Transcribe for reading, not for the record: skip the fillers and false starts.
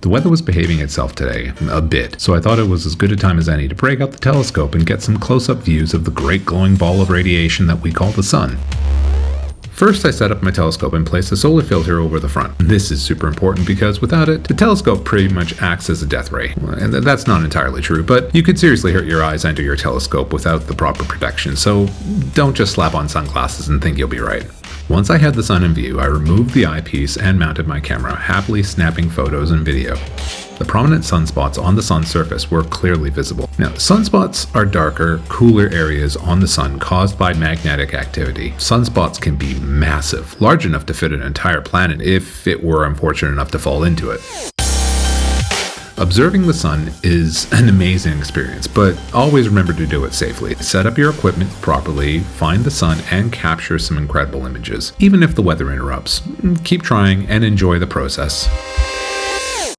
The weather was behaving itself today, a bit, so I thought it was as good a time as any to break out the telescope and get some close-up views of the great glowing ball of radiation that we call the sun. First, I set up my telescope and placed a solar filter over the front. This is super important because without it, the telescope pretty much acts as a death ray. And that's not entirely true, but you could seriously hurt your eyes under your telescope without the proper protection, so don't just slap on sunglasses and think you'll be right. Once I had the sun in view, I removed the eyepiece and mounted my camera, happily snapping photos and video. The prominent sunspots on the sun's surface were clearly visible. Now, sunspots are darker, cooler areas on the sun caused by magnetic activity. Sunspots can be massive, large enough to fit an entire planet if it were unfortunate enough to fall into it. Observing the sun is an amazing experience, but always remember to do it safely. Set up your equipment properly, find the sun, and capture some incredible images. Even if the weather interrupts, keep trying and enjoy the process.